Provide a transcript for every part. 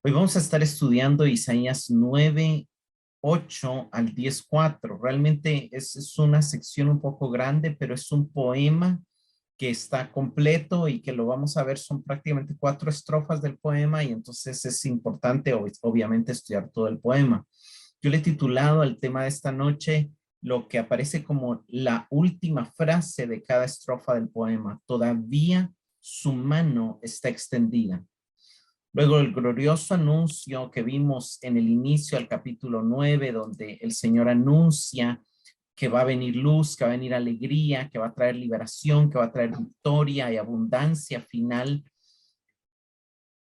Hoy vamos a estar estudiando Isaías 9:8 al 10:4. Realmente es una sección un poco grande, pero es un poema que está completo y que lo vamos a ver, son prácticamente 4 estrofas del poema y entonces es importante obviamente estudiar todo el poema. Yo le he titulado al tema de esta noche lo que aparece como la última frase de cada estrofa del poema. Todavía su mano está extendida. Luego el glorioso anuncio que vimos en el inicio del capítulo 9, donde el Señor anuncia que va a venir luz, que va a venir alegría, que va a traer liberación, que va a traer victoria y abundancia final.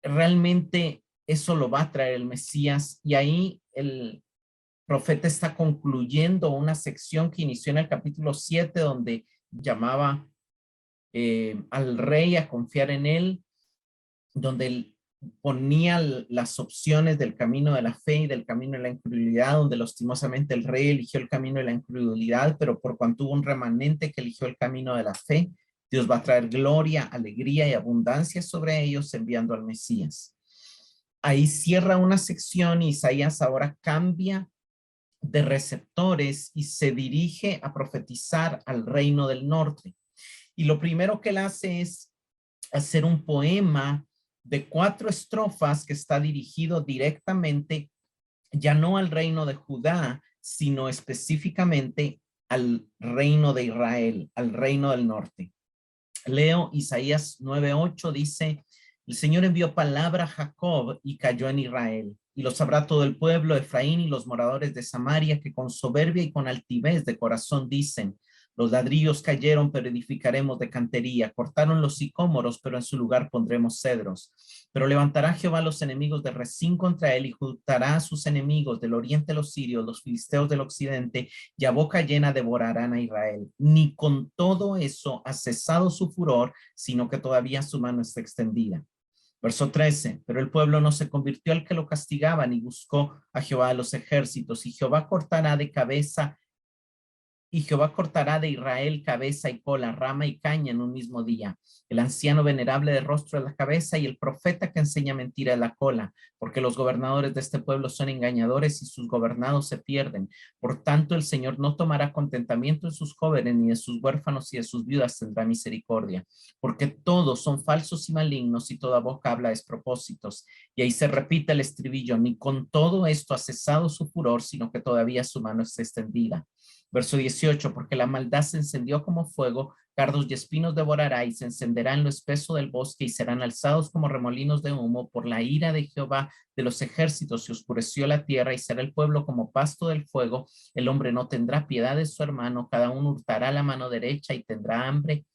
Realmente eso lo va a traer el Mesías, y ahí el profeta está concluyendo una sección que inició en el capítulo 7, donde llamaba al rey a confiar en él, donde él ponía las opciones del camino de la fe y del camino de la incredulidad, donde lastimosamente el rey eligió el camino de la incredulidad, pero por cuanto hubo un remanente que eligió el camino de la fe, Dios va a traer gloria, alegría y abundancia sobre ellos enviando al Mesías. Ahí cierra una sección y Isaías ahora cambia de receptores y se dirige a profetizar al reino del norte. Y lo primero que él hace es hacer un poema de 4 estrofas que está dirigido directamente ya no al reino de Judá, sino específicamente al reino de Israel, al reino del norte. Leo Isaías 9:8, dice: el Señor envió palabra a Jacob y cayó en Israel, y lo sabrá todo el pueblo de Efraín y los moradores de Samaria, que con soberbia y con altivez de corazón dicen: los ladrillos cayeron, pero edificaremos de cantería. Cortaron los sicómoros, pero en su lugar pondremos cedros. Pero levantará Jehová los enemigos de Rezín contra él, y juntará a sus enemigos del oriente los sirios, los filisteos del occidente, y a boca llena devorarán a Israel. Ni con todo eso ha cesado su furor, sino que todavía su mano está extendida. Verso 13, pero el pueblo no se convirtió al que lo castigaba, ni buscó a Jehová de los ejércitos, y Jehová cortará de Israel cabeza y cola, rama y caña en un mismo día. El anciano venerable de rostro es la cabeza, y el profeta que enseña mentira es la cola, porque los gobernadores de este pueblo son engañadores y sus gobernados se pierden. Por tanto, el Señor no tomará contentamiento en sus jóvenes, ni de sus huérfanos y de sus viudas tendrá misericordia, porque todos son falsos y malignos, y toda boca habla despropósitos. Y ahí se repite el estribillo: ni con todo esto ha cesado su furor, sino que todavía su mano está extendida. Verso 18, porque la maldad se encendió como fuego, cardos y espinos devorará, y se encenderá en lo espeso del bosque, y serán alzados como remolinos de humo por la ira de Jehová de los ejércitos. Se oscureció la tierra, y será el pueblo como pasto del fuego. El hombre no tendrá piedad de su hermano, cada uno hurtará la mano derecha y tendrá hambre,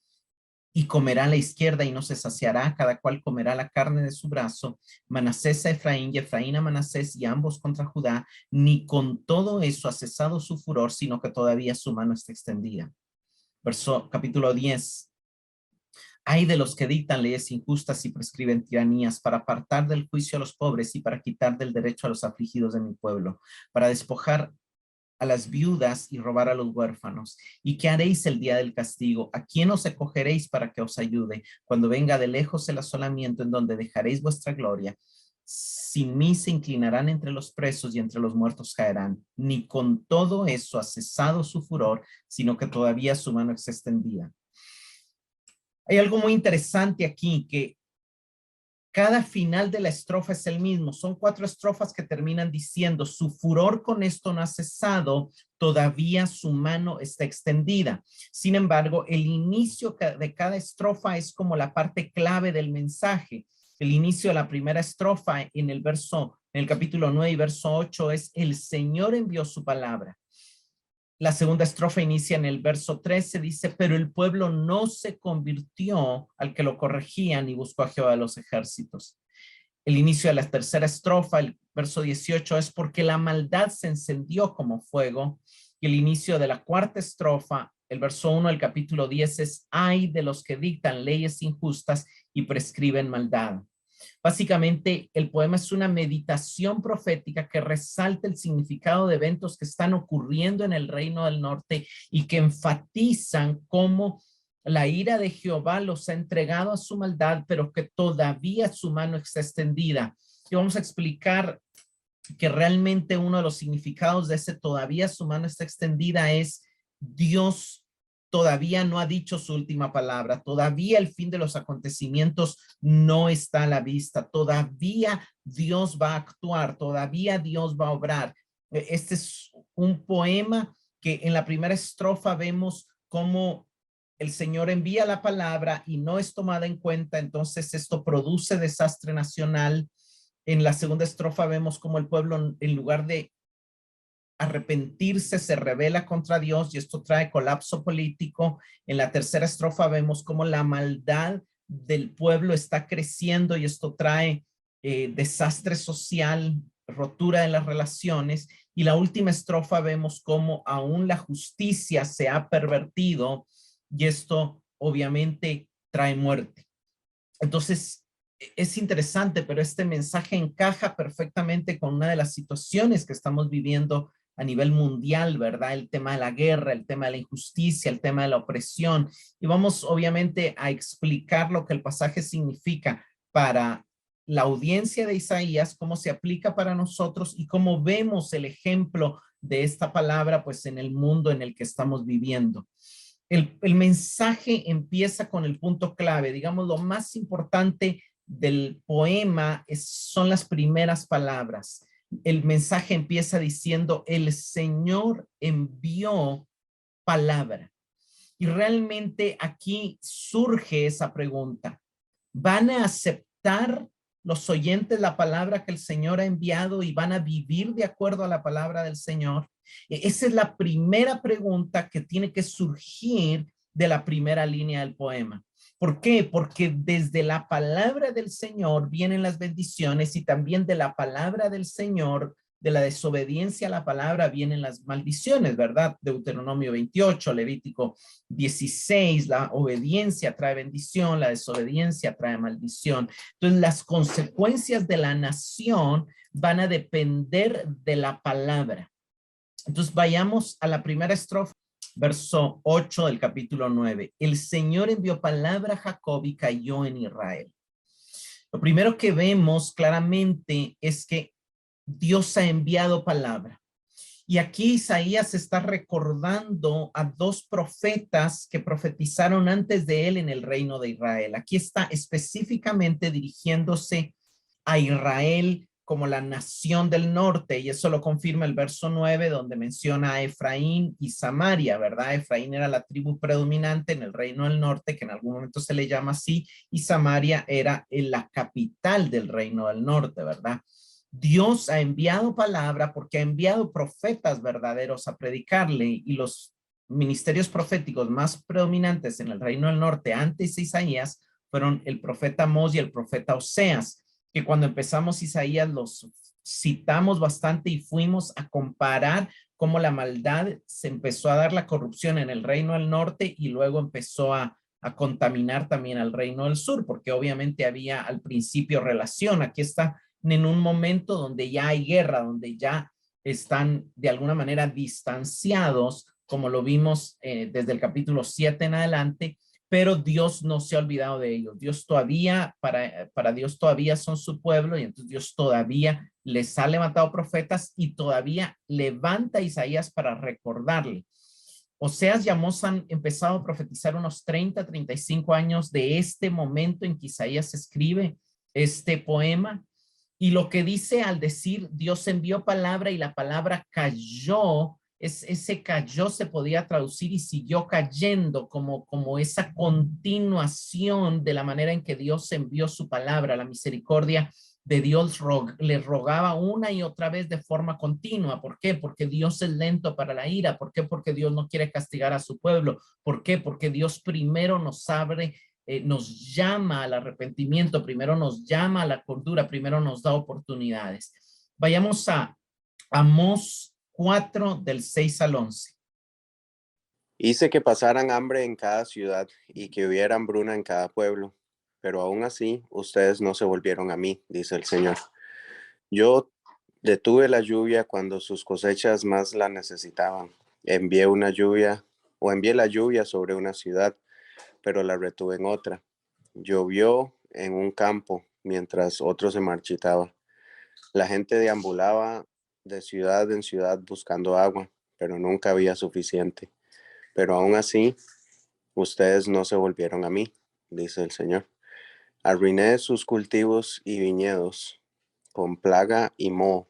y comerá a la izquierda y no se saciará, cada cual comerá la carne de su brazo. Manasés a Efraín y Efraín a Manasés, y ambos contra Judá. Ni con todo eso ha cesado su furor, sino que todavía su mano está extendida. Capítulo 10. Hay de los que dictan leyes injustas y prescriben tiranías, para apartar del juicio a los pobres y para quitar del derecho a los afligidos de mi pueblo, para despojar a las viudas y robar a los huérfanos. ¿Y qué haréis el día del castigo? ¿A quién os acogeréis para que os ayude? Cuando venga de lejos el asolamiento, en donde dejaréis vuestra gloria. Sin mí se inclinarán entre los presos, y entre los muertos caerán. Ni con todo eso ha cesado su furor, sino que todavía su mano está extendida. Hay algo muy interesante aquí, que cada final de la estrofa es el mismo. Son 4 estrofas que terminan diciendo: su furor con esto no ha cesado, todavía su mano está extendida. Sin embargo, el inicio de cada estrofa es como la parte clave del mensaje. El inicio de la primera estrofa en el capítulo 9 y verso 8 es: el Señor envió su palabra. La segunda estrofa inicia en el verso 13, dice: pero el pueblo no se convirtió al que lo corregía, ni buscó a Jehová de los ejércitos. El inicio de la tercera estrofa, el verso 18, es: porque la maldad se encendió como fuego. Y el inicio de la cuarta estrofa, el verso 1 del capítulo 10, es: ay de los que dictan leyes injustas y prescriben maldad. Básicamente, el poema es una meditación profética que resalta el significado de eventos que están ocurriendo en el reino del norte y que enfatizan cómo la ira de Jehová los ha entregado a su maldad, pero que todavía su mano está extendida. y vamos a explicar que realmente uno de los significados de ese todavía su mano está extendida es Dios todavía no ha dicho su última palabra, todavía el fin de los acontecimientos no está a la vista, todavía Dios va a actuar, todavía Dios va a obrar. Este es un poema que en la primera estrofa vemos cómo el Señor envía la palabra y no es tomada en cuenta, entonces esto produce desastre nacional. En la segunda estrofa vemos cómo el pueblo, en lugar de arrepentirse, se rebela contra Dios y esto trae colapso político. En la tercera estrofa vemos cómo la maldad del pueblo está creciendo y esto trae desastre social, rotura de las relaciones. Y la última estrofa vemos cómo aún la justicia se ha pervertido y esto obviamente trae muerte. Entonces, es interesante, pero este mensaje encaja perfectamente con una de las situaciones que estamos viviendo a nivel mundial, ¿verdad? El tema de la guerra, el tema de la injusticia, el tema de la opresión. Y vamos obviamente a explicar lo que el pasaje significa para la audiencia de Isaías, cómo se aplica para nosotros y cómo vemos el ejemplo de esta palabra pues en el mundo en el que estamos viviendo. El mensaje empieza con el punto clave, digamos, lo más importante del poema son las primeras palabras. El mensaje empieza diciendo, el Señor envió palabra. Y realmente aquí surge esa pregunta. ¿Van a aceptar los oyentes la palabra que el Señor ha enviado y van a vivir de acuerdo a la palabra del Señor? Esa es la primera pregunta que tiene que surgir de la primera línea del poema. ¿Por qué? Porque desde la palabra del Señor vienen las bendiciones y también de la palabra del Señor, de la desobediencia a la palabra, vienen las maldiciones, ¿verdad? Deuteronomio 28, Levítico 16, la obediencia trae bendición, la desobediencia trae maldición. Entonces, las consecuencias de la nación van a depender de la palabra. Entonces, vayamos a la primera estrofa, verso 8 del capítulo 9. El Señor envió palabra a Jacob y cayó en Israel. Lo primero que vemos claramente es que Dios ha enviado palabra. Y aquí Isaías está recordando a dos profetas que profetizaron antes de él en el reino de Israel. Aquí está específicamente dirigiéndose a Israel como la nación del norte, y eso lo confirma el verso 9, donde menciona a Efraín y Samaria, ¿verdad? Efraín era la tribu predominante en el reino del norte, que en algún momento se le llama así, y Samaria era la capital del reino del norte, ¿verdad? Dios ha enviado palabra porque ha enviado profetas verdaderos a predicarle, y los ministerios proféticos más predominantes en el reino del norte antes de Isaías fueron el profeta Amós y el profeta Oseas, que cuando empezamos Isaías los citamos bastante y fuimos a comparar cómo la maldad se empezó a dar, la corrupción en el reino del norte y luego empezó a contaminar también al reino del sur, porque obviamente había al principio relación. Aquí está en un momento donde ya hay guerra, donde ya están de alguna manera distanciados, como lo vimos desde el capítulo 7 en adelante, pero Dios no se ha olvidado de ellos. Dios todavía, para Dios todavía son su pueblo, y entonces Dios todavía les ha levantado profetas y todavía levanta a Isaías para recordarle. Oseas y Amós han empezado a profetizar unos 30, 35 años de este momento en que Isaías escribe este poema. Y lo que dice al decir Dios envió palabra y la palabra cayó, ese cayó se podía traducir y siguió cayendo como esa continuación de la manera en que Dios envió su palabra. La misericordia de Dios le rogaba una y otra vez de forma continua. ¿Por qué? Porque Dios es lento para la ira. ¿Por qué? Porque Dios no quiere castigar a su pueblo. ¿Por qué? Porque Dios primero nos abre, nos llama al arrepentimiento, primero nos llama a la cordura, primero nos da oportunidades. Vayamos a Amós 4 del 6 al 11. Hice que pasaran hambre en cada ciudad y que hubiera hambruna en cada pueblo, pero aún así ustedes no se volvieron a mí, dice el Señor. Yo detuve la lluvia cuando sus cosechas más la necesitaban. Envié la lluvia sobre una ciudad, pero la retuve en otra. Llovió en un campo mientras otro se marchitaba. La gente deambulaba de ciudad en ciudad buscando agua, pero nunca había suficiente. Pero aún así, ustedes no se volvieron a mí, dice el Señor. Arruiné sus cultivos y viñedos con plaga y moho.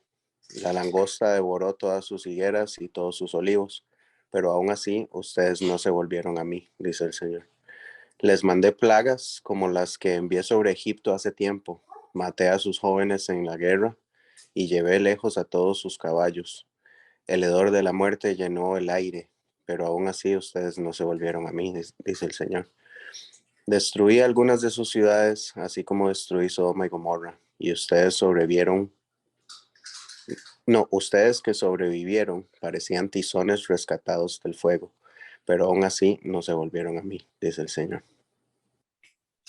La langosta devoró todas sus higueras y todos sus olivos, pero aún así ustedes no se volvieron a mí, dice el Señor. Les mandé plagas como las que envié sobre Egipto hace tiempo. Maté a sus jóvenes en la guerra y llevé lejos a todos sus caballos. El hedor de la muerte llenó el aire, pero aún así ustedes no se volvieron a mí, dice el Señor. Destruí algunas de sus ciudades, así como destruí Sodoma y Gomorra, y ustedes sobrevivieron. No, ustedes que sobrevivieron parecían tizones rescatados del fuego, pero aún así no se volvieron a mí, dice el Señor.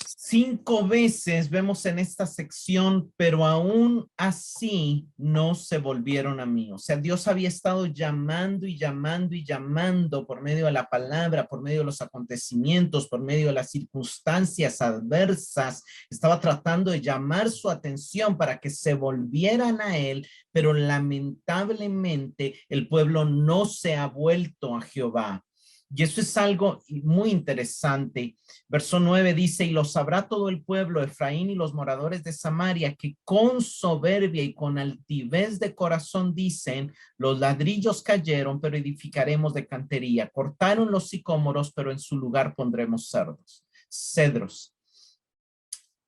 5 veces vemos en esta sección, pero aún así no se volvieron a mí. O sea, Dios había estado llamando y llamando y llamando por medio de la palabra, por medio de los acontecimientos, por medio de las circunstancias adversas. Estaba tratando de llamar su atención para que se volvieran a él, pero lamentablemente el pueblo no se ha vuelto a Jehová. Y eso es algo muy interesante. Verso 9 dice, y lo sabrá todo el pueblo, Efraín y los moradores de Samaria, que con soberbia y con altivez de corazón dicen, los ladrillos cayeron, pero edificaremos de cantería. Cortaron los sicómoros, pero en su lugar pondremos cedros.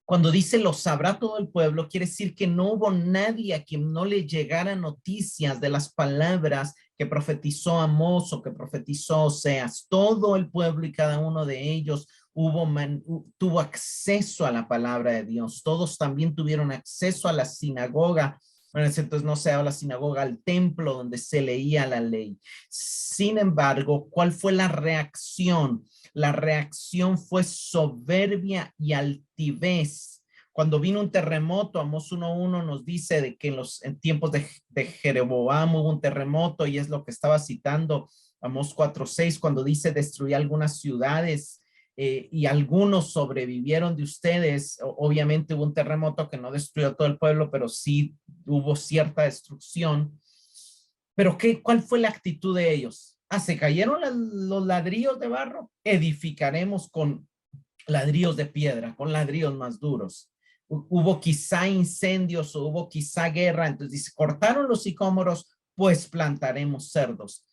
Cuando dice lo sabrá todo el pueblo, quiere decir que no hubo nadie a quien no le llegara noticias de las palabras que profetizó Amós o que profetizó Oseas. Todo el pueblo y cada uno de ellos tuvo acceso a la palabra de Dios. Todos también tuvieron acceso a la sinagoga. Bueno, entonces no se habla sinagoga, al templo donde se leía la ley. Sin embargo, ¿cuál fue la reacción? La reacción fue soberbia y altivez. Cuando vino un terremoto, Amós 1:1 nos dice de que en tiempos de Jeroboam hubo un terremoto, y es lo que estaba citando Amós 4:6, cuando dice destruir algunas ciudades y algunos sobrevivieron de ustedes. Obviamente hubo un terremoto que no destruyó todo el pueblo, pero sí hubo cierta destrucción. Pero ¿cuál fue la actitud de ellos? Se cayeron los ladrillos de barro, edificaremos con ladrillos de piedra, con ladrillos más duros. Hubo quizá incendios o hubo quizá guerra, entonces dice, cortaron los sicómoros, pues plantaremos cedros.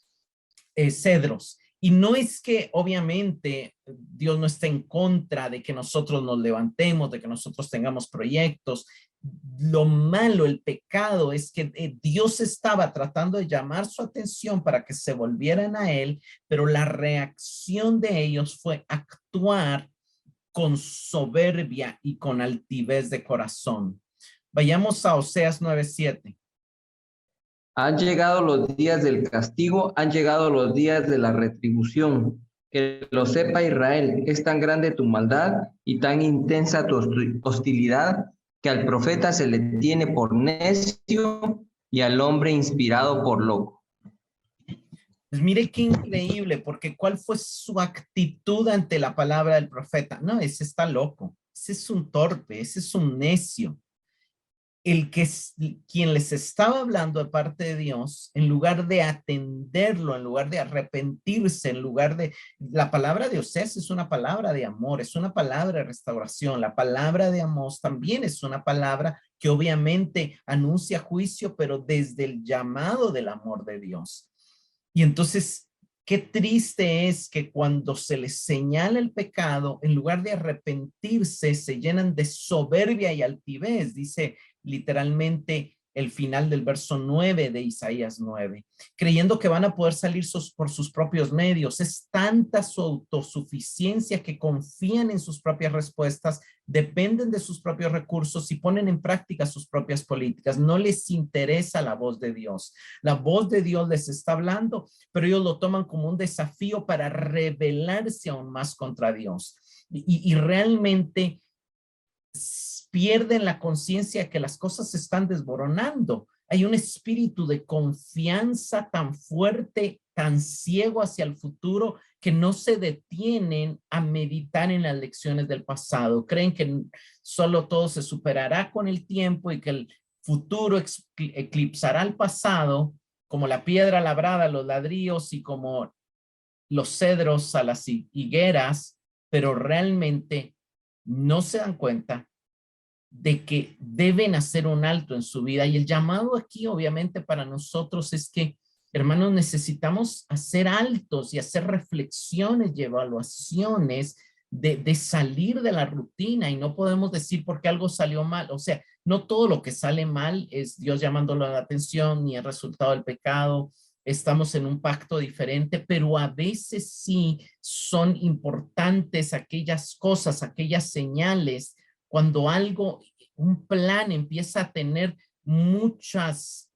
Y no es que obviamente Dios no esté en contra de que nosotros nos levantemos, de que nosotros tengamos proyectos. Lo malo, el pecado, es que Dios estaba tratando de llamar su atención para que se volvieran a él, pero la reacción de ellos fue actuar con soberbia y con altivez de corazón. Vayamos a Oseas 9:7. Han llegado los días del castigo, han llegado los días de la retribución. Que lo sepa Israel, es tan grande tu maldad y tan intensa tu hostilidad que al profeta se le tiene por necio y al hombre inspirado por loco. Pues mire qué increíble, porque ¿cuál fue su actitud ante la palabra del profeta? No, ese está loco, ese es un torpe, ese es un necio. Quien les estaba hablando de parte de Dios, en lugar de atenderlo, en lugar de arrepentirse, la palabra de Oseas es una palabra de amor, es una palabra de restauración. La palabra de Amós también es una palabra que obviamente anuncia juicio, pero desde el llamado del amor de Dios. Y entonces, qué triste es que cuando se les señala el pecado, en lugar de arrepentirse, se llenan de soberbia y altivez. Dice literalmente el final del verso 9 de Isaías 9, creyendo que van a poder salir por sus propios medios. Es tanta su autosuficiencia que confían en sus propias respuestas, dependen de sus propios recursos y ponen en práctica sus propias políticas. No les interesa la voz de Dios. La voz de Dios les está hablando, pero ellos lo toman como un desafío para rebelarse aún más contra Dios. Y realmente pierden la conciencia que las cosas se están desmoronando. Hay un espíritu de confianza tan fuerte, tan ciego hacia el futuro, que no se detienen a meditar en las lecciones del pasado. Creen que solo todo se superará con el tiempo y que el futuro eclipsará al pasado, como la piedra labrada a los ladrillos y como los cedros a las higueras, pero realmente no se dan cuenta de que deben hacer un alto en su vida. Y el llamado aquí, obviamente, para nosotros es que, hermanos, necesitamos hacer altos y hacer reflexiones y evaluaciones de salir de la rutina, y no podemos decir porque algo salió mal. O sea, no todo lo que sale mal es Dios llamándolo a la atención ni el resultado del pecado. Estamos en un pacto diferente, pero a veces sí son importantes aquellas cosas, aquellas señales, cuando algo, un plan empieza a tener muchas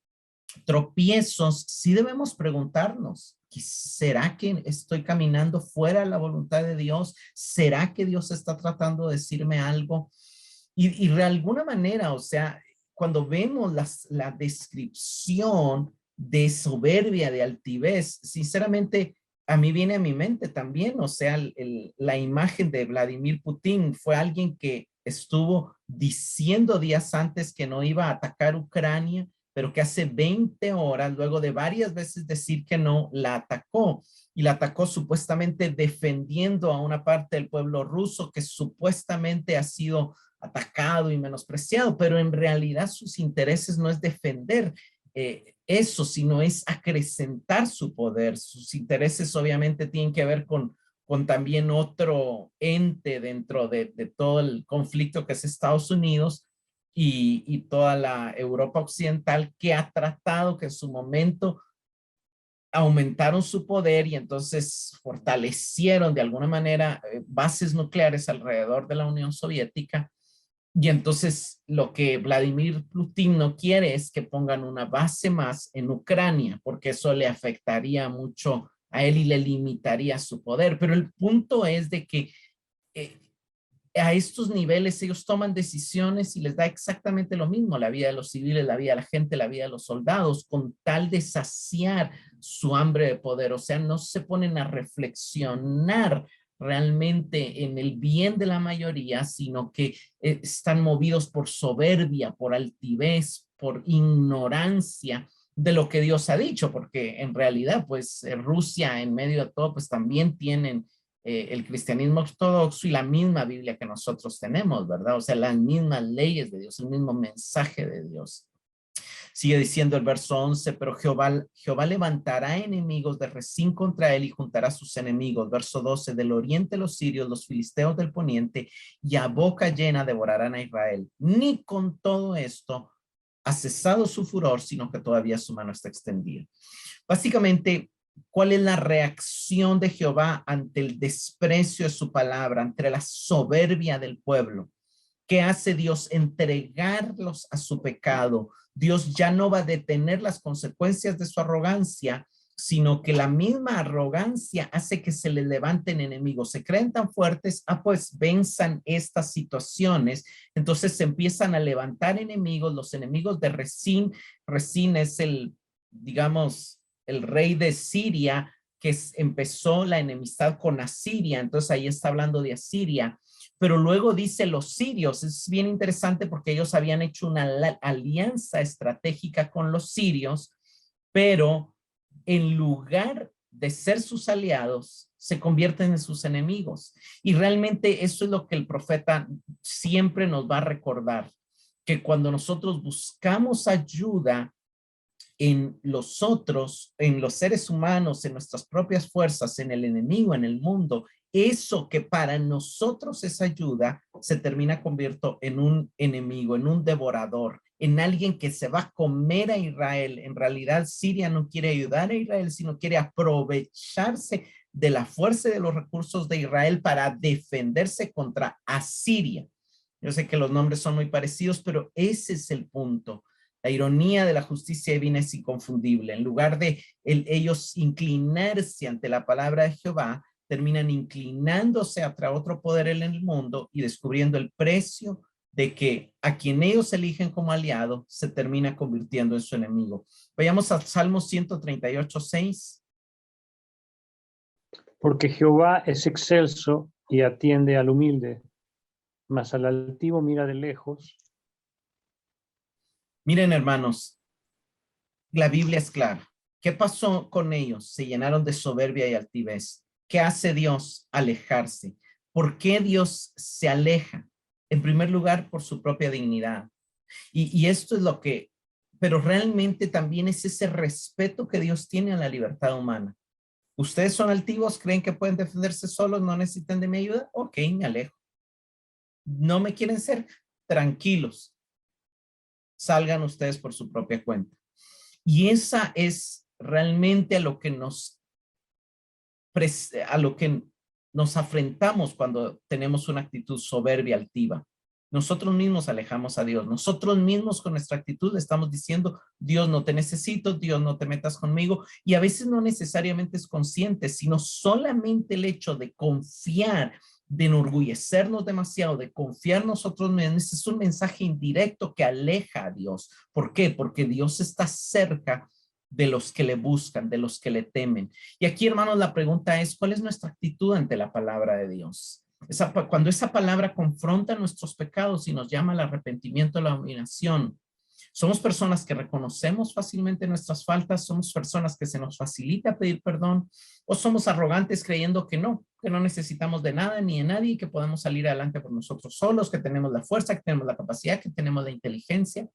tropiezos, sí debemos preguntarnos, ¿será que estoy caminando fuera de la voluntad de Dios? ¿Será que Dios está tratando de decirme algo? Y de alguna manera, o sea, cuando vemos la descripción de soberbia, de altivez, sinceramente, a mí viene a mi mente también, o sea, la imagen de Vladimir Putin fue alguien que estuvo diciendo días antes que no iba a atacar Ucrania, pero que hace 20 horas, luego de varias veces decir que no, la atacó. Y la atacó supuestamente defendiendo a una parte del pueblo ruso que supuestamente ha sido atacado y menospreciado, pero en realidad sus intereses no es defender eso, sino es acrecentar su poder. Sus intereses obviamente tienen que ver con también otro ente dentro de todo el conflicto que es Estados Unidos y toda la Europa occidental, que ha tratado que en su momento aumentaron su poder y entonces fortalecieron de alguna manera bases nucleares alrededor de la Unión Soviética. Y entonces lo que Vladimir Putin no quiere es que pongan una base más en Ucrania, porque eso le afectaría mucho a él y le limitaría su poder. Pero el punto es de que eh, a estos niveles ellos toman decisiones y les da exactamente lo mismo, la vida de los civiles, la vida de la gente, la vida de los soldados, con tal de saciar su hambre de poder. O sea, no se ponen a reflexionar realmente en el bien de la mayoría, sino que están movidos por soberbia, por altivez, por ignorancia de lo que Dios ha dicho, porque en realidad, pues Rusia en medio de todo, pues también tienen el cristianismo ortodoxo y la misma Biblia que nosotros tenemos, ¿verdad? O sea, las mismas leyes de Dios, el mismo mensaje de Dios. Sigue diciendo el verso 11, pero Jehová levantará enemigos de Rezín contra él y juntará sus enemigos. Verso 12, del oriente los sirios, los filisteos del poniente, y a boca llena devorarán a Israel. Ni con todo esto ha cesado su furor, sino que todavía su mano está extendida. Básicamente, ¿cuál es la reacción de Jehová ante el desprecio de su palabra, ante la soberbia del pueblo? ¿Qué hace Dios? Entregarlos a su pecado. Dios ya no va a detener las consecuencias de su arrogancia, sino que la misma arrogancia hace que se les levanten enemigos. Se creen tan fuertes, pues venzan estas situaciones. Entonces se empiezan a levantar enemigos, los enemigos de Rezín. Rezín es digamos, el rey de Siria, que empezó la enemistad con Asiria. Entonces ahí está hablando de Asiria. Pero luego dice los sirios, es bien interesante porque ellos habían hecho una alianza estratégica con los sirios, pero en lugar de ser sus aliados, se convierten en sus enemigos. Y realmente eso es lo que el profeta siempre nos va a recordar, que cuando nosotros buscamos ayuda en los otros, en los seres humanos, en nuestras propias fuerzas, en el enemigo, en el mundo, eso que para nosotros es ayuda, se termina convirtiendo en un enemigo, en un devorador, en alguien que se va a comer a Israel. En realidad, Siria no quiere ayudar a Israel, sino quiere aprovecharse de la fuerza y de los recursos de Israel para defenderse contra Asiria. Yo sé que los nombres son muy parecidos, pero ese es el punto. La ironía de la justicia divina es inconfundible. En lugar de ellos inclinarse ante la palabra de Jehová, terminan inclinándose hacia otro poder en el mundo y descubriendo el precio de que a quien ellos eligen como aliado se termina convirtiendo en su enemigo. Vayamos a Salmo 138:6. Porque Jehová es excelso y atiende al humilde, mas al altivo mira de lejos. Miren, hermanos, la Biblia es clara. ¿Qué pasó con ellos? Se llenaron de soberbia y altivez. ¿Qué hace Dios? Alejarse. ¿Por qué Dios se aleja? En primer lugar, por su propia dignidad. Y esto es lo que, pero realmente también es ese respeto que Dios tiene a la libertad humana. ¿Ustedes son altivos? ¿Creen que pueden defenderse solos? ¿No necesitan de mi ayuda? Ok, me alejo. ¿No me quieren ser? Tranquilos. Salgan ustedes por su propia cuenta. Y esa es realmente a lo que nos afrentamos cuando tenemos una actitud soberbia, altiva. Nosotros mismos alejamos a Dios. Nosotros mismos con nuestra actitud le estamos diciendo, Dios no te necesito, Dios no te metas conmigo. Y a veces no necesariamente es consciente, sino solamente el hecho de confiar, de enorgullecernos demasiado, de confiar nosotros mismos, es un mensaje indirecto que aleja a Dios. ¿Por qué? Porque Dios está cerca de los que le buscan, de los que le temen. Y aquí, hermanos, la pregunta es, ¿cuál es nuestra actitud ante la palabra de Dios? Cuando esa palabra confronta nuestros pecados y nos llama al arrepentimiento, a la humillación, somos personas que reconocemos fácilmente nuestras faltas, somos personas que se nos facilita pedir perdón, o somos arrogantes creyendo que no necesitamos de nada ni de nadie, que podemos salir adelante por nosotros solos, que tenemos la fuerza, que tenemos la capacidad, que tenemos la inteligencia.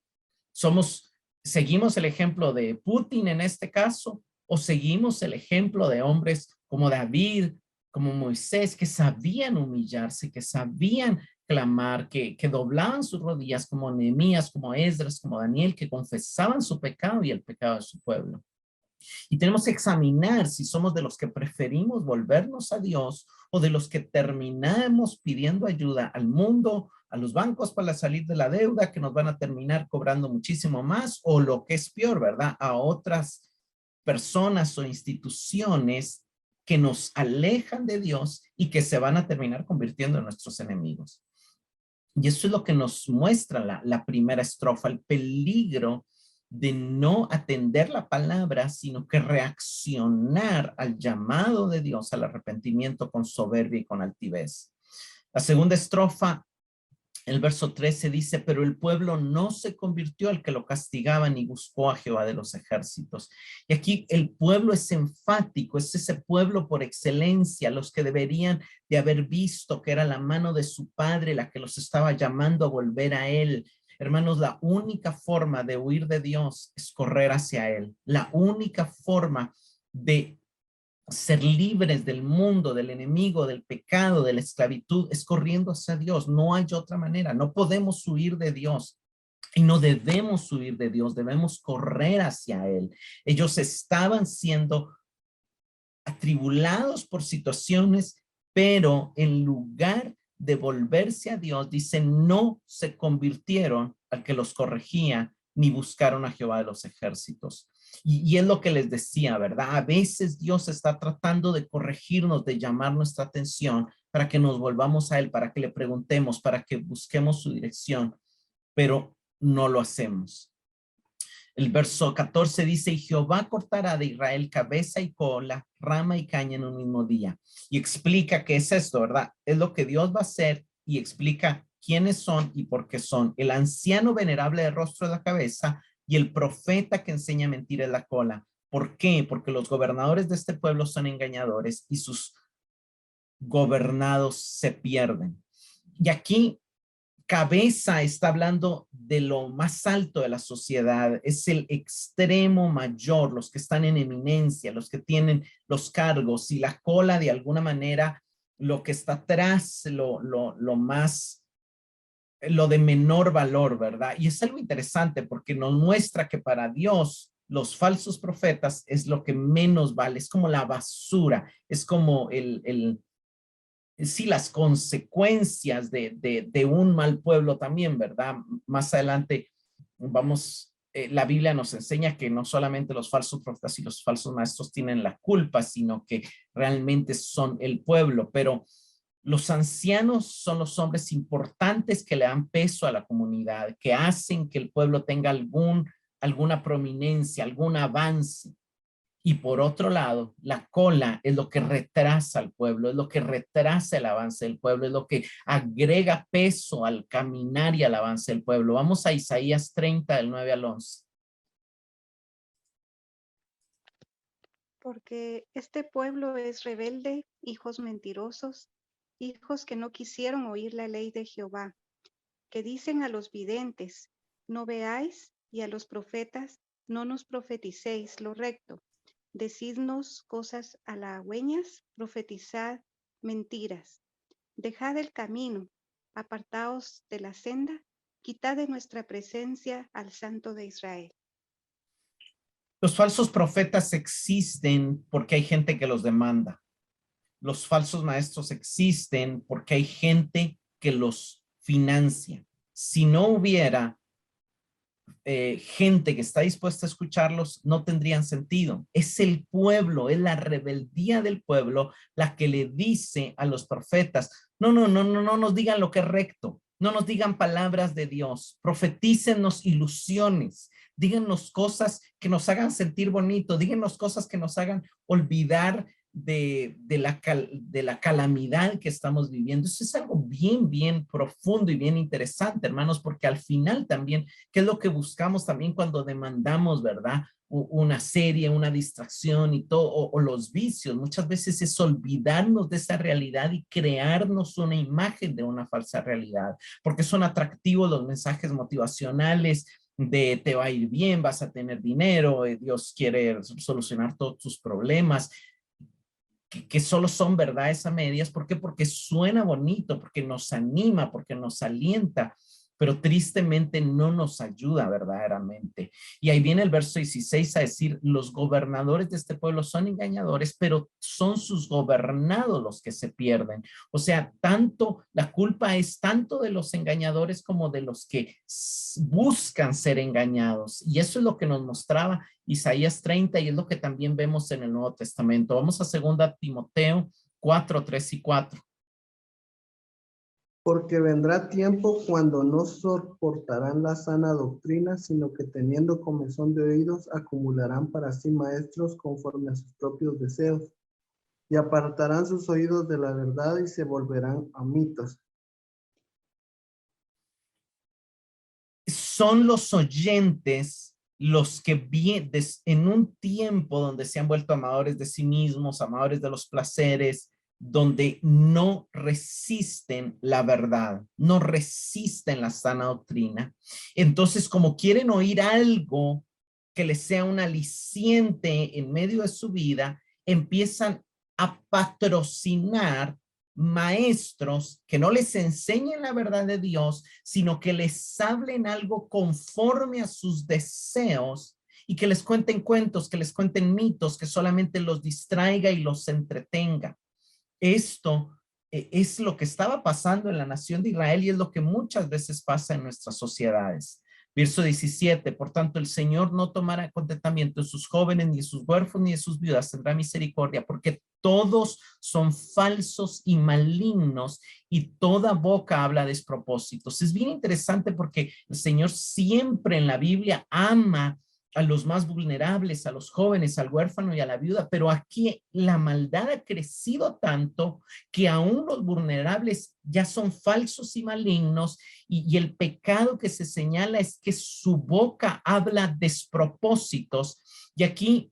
¿Seguimos el ejemplo de Putin en este caso? ¿O seguimos el ejemplo de hombres como David, como Moisés, que sabían humillarse, que sabían clamar, que doblaban sus rodillas, como Nehemías, como Esdras, como Daniel, que confesaban su pecado y el pecado de su pueblo? Y tenemos que examinar si somos de los que preferimos volvernos a Dios o de los que terminamos pidiendo ayuda al mundo, a los bancos para salir de la deuda, que nos van a terminar cobrando muchísimo más, o lo que es peor, ¿verdad? A otras personas o instituciones que nos alejan de Dios y que se van a terminar convirtiendo en nuestros enemigos. Y eso es lo que nos muestra la primera estrofa, el peligro de no atender la palabra, sino que reaccionar al llamado de Dios, al arrepentimiento con soberbia y con altivez. La segunda estrofa, el verso 13 dice, pero el pueblo no se convirtió al que lo castigaba ni buscó a Jehová de los ejércitos. Y aquí el pueblo es enfático, es ese pueblo por excelencia, los que deberían de haber visto que era la mano de su padre la que los estaba llamando a volver a él. Hermanos, la única forma de huir de Dios es correr hacia él. La única forma de ser libres del mundo, del enemigo, del pecado, de la esclavitud, es corriendo hacia Dios. No hay otra manera. No podemos huir de Dios y no debemos huir de Dios. Debemos correr hacia Él. Ellos estaban siendo atribulados por situaciones, pero en lugar de volverse a Dios, dicen, no se convirtieron al que los corregía, ni buscaron a Jehová de los ejércitos. Y es lo que les decía, ¿verdad? A veces Dios está tratando de corregirnos, de llamar nuestra atención para que nos volvamos a Él, para que le preguntemos, para que busquemos su dirección, pero no lo hacemos. El verso 14 dice, y Jehová cortará de Israel cabeza y cola, rama y caña en un mismo día. Y explica qué es esto, ¿verdad? Es lo que Dios va a hacer y explica quiénes son y por qué son. El anciano venerable de rostro de la cabeza y el profeta que enseña mentira en la cola. ¿Por qué? Porque los gobernadores de este pueblo son engañadores y sus gobernados se pierden. Y aquí cabeza está hablando de lo más alto de la sociedad, es el extremo mayor, los que están en eminencia, los que tienen los cargos, y la cola de alguna manera lo que está atrás, lo de menor valor, ¿verdad? Y es algo interesante porque nos muestra que para Dios los falsos profetas es lo que menos vale, es como la basura, es como sí, las consecuencias de un mal pueblo también, ¿verdad? Más adelante la Biblia nos enseña que no solamente los falsos profetas y los falsos maestros tienen la culpa, sino que realmente son el pueblo, pero los ancianos son los hombres importantes que le dan peso a la comunidad, que hacen que el pueblo tenga alguna prominencia, algún avance. Y por otro lado, la cola es lo que retrasa al pueblo, es lo que retrasa el avance del pueblo, es lo que agrega peso al caminar y al avance del pueblo. Vamos a Isaías 30, del 9 al 11. Porque este pueblo es rebelde, hijos mentirosos, hijos que no quisieron oír la ley de Jehová, que dicen a los videntes, no veáis, y a los profetas, no nos profeticéis lo recto. Decidnos cosas halagüeñas, profetizad mentiras. Dejad el camino, apartaos de la senda, quitad de nuestra presencia al Santo de Israel. Los falsos profetas existen porque hay gente que los demanda. Los falsos maestros existen porque hay gente que los financia. Si no hubiera gente que está dispuesta a escucharlos, no tendrían sentido. Es el pueblo, es la rebeldía del pueblo la que le dice a los profetas, no nos digan lo que es recto, no nos digan palabras de Dios, profetícennos ilusiones, díganos cosas que nos hagan sentir bonito, díganos cosas que nos hagan olvidar de la calamidad que estamos viviendo. Eso es algo bien profundo y bien interesante, hermanos, porque al final también, ¿qué es lo que buscamos también cuando demandamos, verdad? Una serie, una distracción y todo, o los vicios? Muchas veces es olvidarnos de esa realidad y crearnos una imagen de una falsa realidad, porque son atractivos los mensajes motivacionales de te va a ir bien, vas a tener dinero, Dios quiere solucionar todos tus problemas, que solo son verdades a medias. ¿Por qué? Porque suena bonito, porque nos anima, porque nos alienta, pero tristemente no nos ayuda verdaderamente. Y ahí viene el verso 16 a decir, los gobernadores de este pueblo son engañadores, pero son sus gobernados los que se pierden. O sea, tanto, la culpa es tanto de los engañadores como de los que buscan ser engañados. Y eso es lo que nos mostraba Isaías 30 y es lo que también vemos en el Nuevo Testamento. Vamos a 2 Timoteo 4, 3 y 4. Porque vendrá tiempo cuando no soportarán la sana doctrina, sino que teniendo comezón de oídos, acumularán para sí maestros conforme a sus propios deseos, y apartarán sus oídos de la verdad y se volverán a mitos. Son los oyentes los que en un tiempo donde se han vuelto amadores de sí mismos, amadores de los placeres, donde no resisten la verdad, no resisten la sana doctrina. Entonces, como quieren oír algo que les sea un aliciente en medio de su vida, empiezan a patrocinar maestros que no les enseñen la verdad de Dios, sino que les hablen algo conforme a sus deseos y que les cuenten cuentos, que les cuenten mitos, que solamente los distraiga y los entretenga. Esto es lo que estaba pasando en la nación de Israel y es lo que muchas veces pasa en nuestras sociedades. Verso 17, por tanto el Señor no tomará contentamiento de sus jóvenes, ni de sus huérfanos, ni de sus viudas, tendrá misericordia, porque todos son falsos y malignos y toda boca habla despropósitos. Es bien interesante porque el Señor siempre en la Biblia ama a los más vulnerables, a los jóvenes, al huérfano y a la viuda, pero aquí la maldad ha crecido tanto que aún los vulnerables ya son falsos y malignos, y el pecado que se señala es que su boca habla despropósitos. Y aquí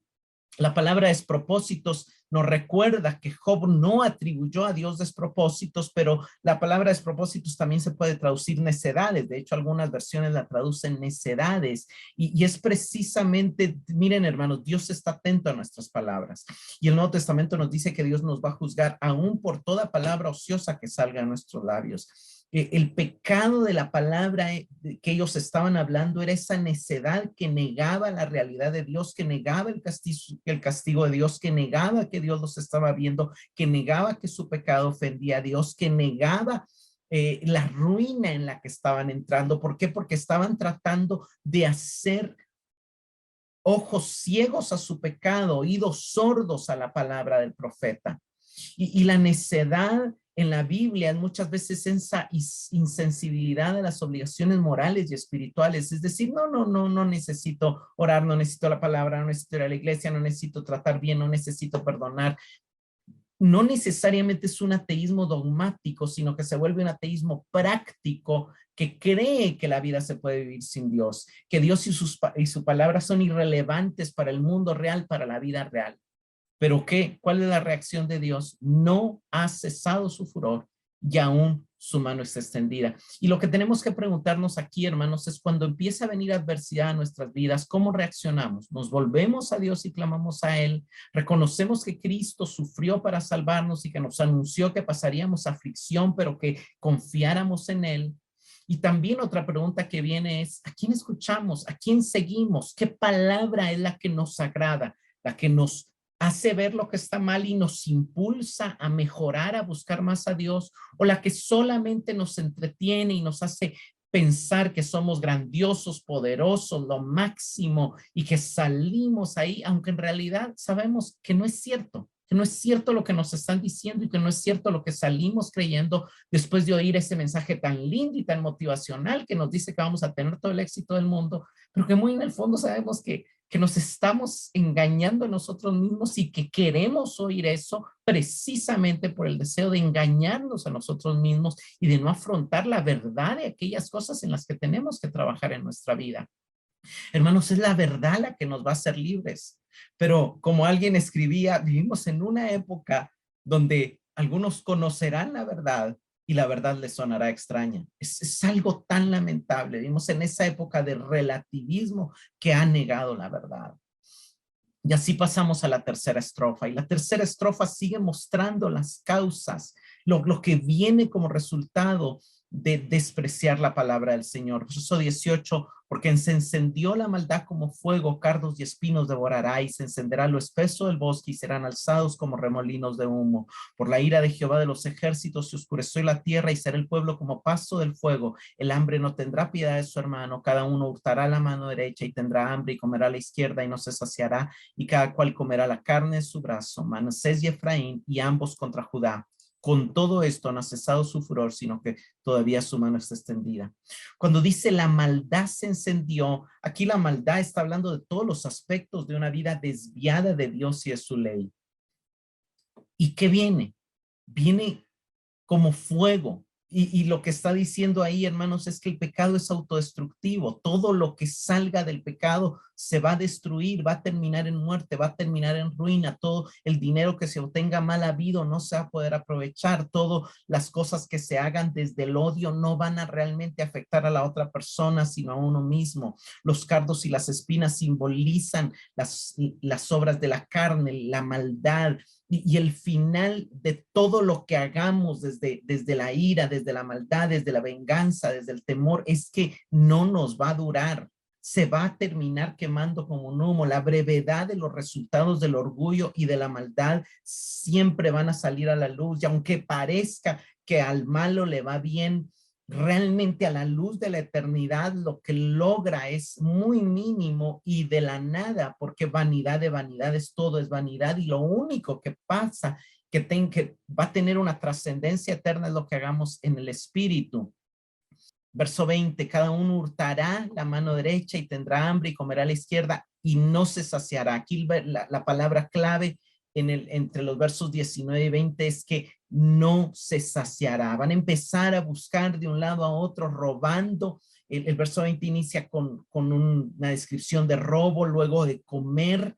la palabra despropósitos nos recuerda que Job no atribuyó a Dios despropósitos, pero la palabra despropósitos también se puede traducir necedades. De hecho, algunas versiones la traducen necedades. Y es precisamente, miren hermanos, Dios está atento a nuestras palabras. Y el Nuevo Testamento nos dice que Dios nos va a juzgar aún por toda palabra ociosa que salga de nuestros labios. El pecado de la palabra que ellos estaban hablando era esa necedad que negaba la realidad de Dios, que negaba el castigo de Dios, que negaba que Dios los estaba viendo, que negaba que su pecado ofendía a Dios, que negaba la ruina en la que estaban entrando. ¿Por qué? Porque estaban tratando de hacer ojos ciegos a su pecado, oídos sordos a la palabra del profeta. Y la necedad en la Biblia es muchas veces esa insensibilidad a las obligaciones morales y espirituales. Es decir, no necesito orar, no necesito la palabra, no necesito ir a la iglesia, no necesito tratar bien, no necesito perdonar. No necesariamente es un ateísmo dogmático, sino que se vuelve un ateísmo práctico que cree que la vida se puede vivir sin Dios, que Dios y su palabra son irrelevantes para el mundo real, para la vida real. ¿Pero qué? ¿Cuál es la reacción de Dios? No ha cesado su furor y aún su mano está extendida. Y lo que tenemos que preguntarnos aquí, hermanos, es cuando empieza a venir adversidad a nuestras vidas, ¿cómo reaccionamos? ¿Nos volvemos a Dios y clamamos a Él? ¿Reconocemos que Cristo sufrió para salvarnos y que nos anunció que pasaríamos aflicción, pero que confiáramos en Él? Y también otra pregunta que viene es, ¿a quién escuchamos? ¿A quién seguimos? ¿Qué palabra es la que nos agrada? La que nos hace ver lo que está mal y nos impulsa a mejorar, a buscar más a Dios, o la que solamente nos entretiene y nos hace pensar que somos grandiosos, poderosos, lo máximo y que salimos ahí, aunque en realidad sabemos que no es cierto lo que nos están diciendo y que no es cierto lo que salimos creyendo después de oír ese mensaje tan lindo y tan motivacional que nos dice que vamos a tener todo el éxito del mundo, pero que muy en el fondo sabemos que nos estamos engañando a nosotros mismos y que queremos oír eso precisamente por el deseo de engañarnos a nosotros mismos y de no afrontar la verdad de aquellas cosas en las que tenemos que trabajar en nuestra vida. Hermanos, es la verdad la que nos va a hacer libres. Pero como alguien escribía, vivimos en una época donde algunos conocerán la verdad y la verdad les sonará extraña. Es algo tan lamentable. Vivimos en esa época de relativismo que ha negado la verdad. Y así pasamos a la tercera estrofa. Y la tercera estrofa sigue mostrando las causas, lo que viene como resultado de despreciar la palabra del Señor. Verso 18, porque se encendió la maldad como fuego, cardos y espinos devorará, y se encenderá lo espeso del bosque y serán alzados como remolinos de humo. Por la ira de Jehová de los ejércitos se oscureció la tierra y será el pueblo como paso del fuego. El hambre no tendrá piedad de su hermano, cada uno hurtará la mano derecha y tendrá hambre y comerá la izquierda y no se saciará, y cada cual comerá la carne de su brazo. Manasés y Efraín y ambos contra Judá. Con todo esto no ha cesado su furor, sino que todavía su mano está extendida. Cuando dice la maldad se encendió, aquí la maldad está hablando de todos los aspectos de una vida desviada de Dios y de su ley. ¿Y qué viene? Viene como fuego. Y lo que está diciendo ahí, hermanos, es que el pecado es autodestructivo. Todo lo que salga del pecado se va a destruir, va a terminar en muerte, va a terminar en ruina. Todo el dinero que se obtenga mal habido no se va a poder aprovechar. Todas las cosas que se hagan desde el odio no van a realmente afectar a la otra persona, sino a uno mismo. Los cardos y las espinas simbolizan las obras de la carne, la maldad, y el final de todo lo que hagamos desde la ira, desde la maldad, desde la venganza, desde el temor, es que no nos va a durar. Se va a terminar quemando como un humo. La brevedad de los resultados del orgullo y de la maldad siempre van a salir a la luz. Y aunque parezca que al malo le va bien, realmente a la luz de la eternidad lo que logra es muy mínimo y de la nada, porque vanidad de vanidades, todo es vanidad, y lo único que pasa que va a tener una trascendencia eterna es lo que hagamos en el espíritu. Verso 20, cada uno hurtará la mano derecha y tendrá hambre y comerá la izquierda y no se saciará. Aquí la palabra clave entre los versos 19 y 20 es que no se saciará. Van a empezar a buscar de un lado a otro, robando. El verso 20 inicia con una descripción de robo, luego de comer.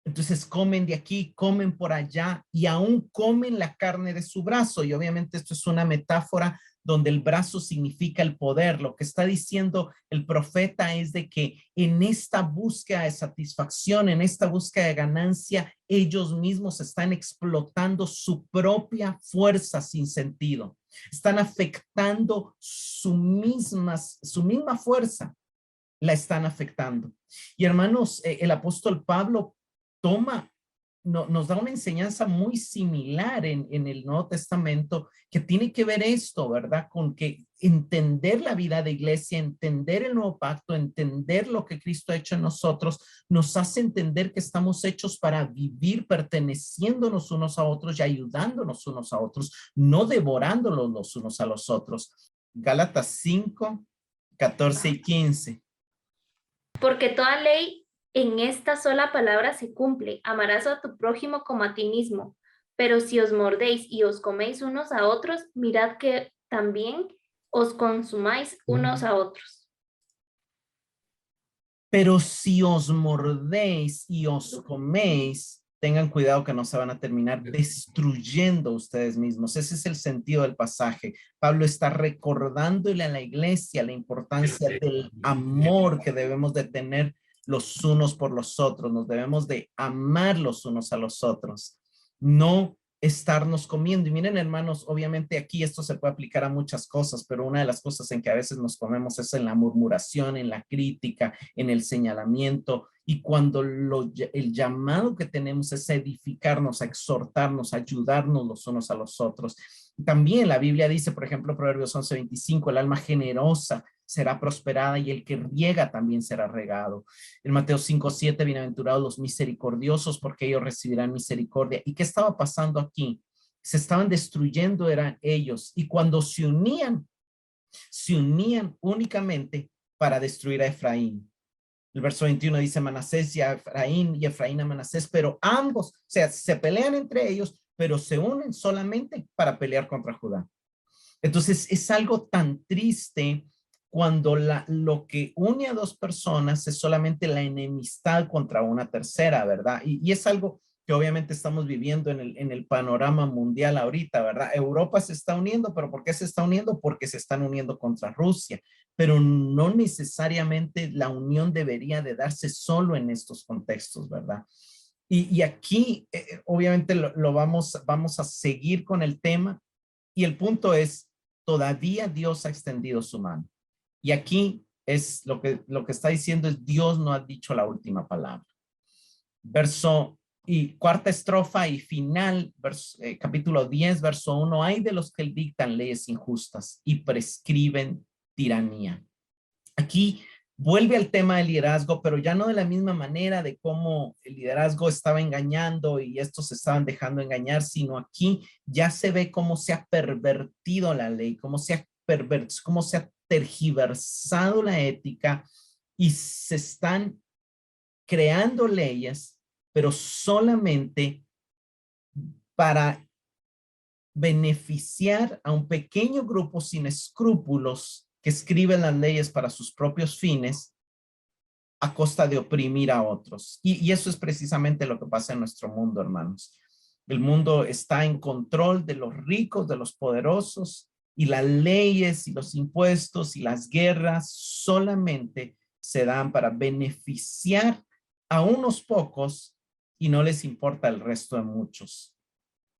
Entonces comen de aquí, comen por allá y aún comen la carne de su brazo. Y obviamente esto es una metáfora donde el brazo significa el poder. Lo que está diciendo el profeta es de que en esta búsqueda de satisfacción, en esta búsqueda de ganancia, ellos mismos están explotando su propia fuerza sin sentido. Están afectando su misma fuerza, la están afectando. Y hermanos, el apóstol Pablo toma nos da una enseñanza muy similar en el Nuevo Testamento que tiene que ver esto, ¿verdad? Con que entender la vida de iglesia, entender el nuevo pacto, entender lo que Cristo ha hecho en nosotros, nos hace entender que estamos hechos para vivir perteneciéndonos unos a otros y ayudándonos unos a otros, no devorándolos los unos a los otros. Gálatas 5, 14 y 15. Porque toda ley en esta sola palabra se cumple: amarás a tu prójimo como a ti mismo. Pero si os mordéis y os coméis unos a otros, mirad que también os consumáis unos a otros. Pero si os mordéis y os coméis, tengan cuidado que no se van a terminar destruyendo ustedes mismos. Ese es el sentido del pasaje. Pablo está recordándole a la iglesia la importancia del amor que debemos de tener los unos por los otros. Nos debemos de amar los unos a los otros, no estarnos comiendo. Y miren, hermanos, obviamente aquí esto se puede aplicar a muchas cosas, pero una de las cosas en que a veces nos comemos es en la murmuración, en la crítica, en el señalamiento. Y cuando el llamado que tenemos es edificarnos, a exhortarnos, a ayudarnos los unos a los otros. También la Biblia dice, por ejemplo, Proverbios 11:25, el alma generosa será prosperada y el que riega también será regado. En Mateo 5:7, bienaventurados los misericordiosos porque ellos recibirán misericordia. ¿Y qué estaba pasando aquí? Se estaban destruyendo, eran ellos. Y cuando se unían únicamente para destruir a Efraín. El verso 21 dice Manasés y a Efraín y Efraín a Manasés, pero ambos, o sea, se pelean entre ellos, pero se unen solamente para pelear contra Judá. Entonces es algo tan triste cuando lo que une a dos personas es solamente la enemistad contra una tercera, ¿verdad? Y es algo que obviamente estamos viviendo en el panorama mundial ahorita, ¿verdad? Europa se está uniendo, pero ¿por qué se está uniendo? Porque se están uniendo contra Rusia, pero no necesariamente la unión debería de darse solo en estos contextos, ¿verdad? Y aquí, obviamente, vamos a seguir con el tema, y el punto es, todavía Dios ha extendido su mano. Y aquí es lo que está diciendo es Dios no ha dicho la última palabra. Verso y cuarta estrofa y final, capítulo 10, verso 1, hay de los que dictan leyes injustas y prescriben tiranía. Aquí vuelve al tema del liderazgo, pero ya no de la misma manera de cómo el liderazgo estaba engañando y estos se estaban dejando engañar, sino aquí ya se ve cómo se ha pervertido la ley, cómo se ha tergiversado la ética y se están creando leyes, pero solamente para beneficiar a un pequeño grupo sin escrúpulos que escriben las leyes para sus propios fines a costa de oprimir a otros. Y eso es precisamente lo que pasa en nuestro mundo, hermanos. El mundo está en control de los ricos, de los poderosos, y las leyes y los impuestos y las guerras solamente se dan para beneficiar a unos pocos y no les importa el resto de muchos.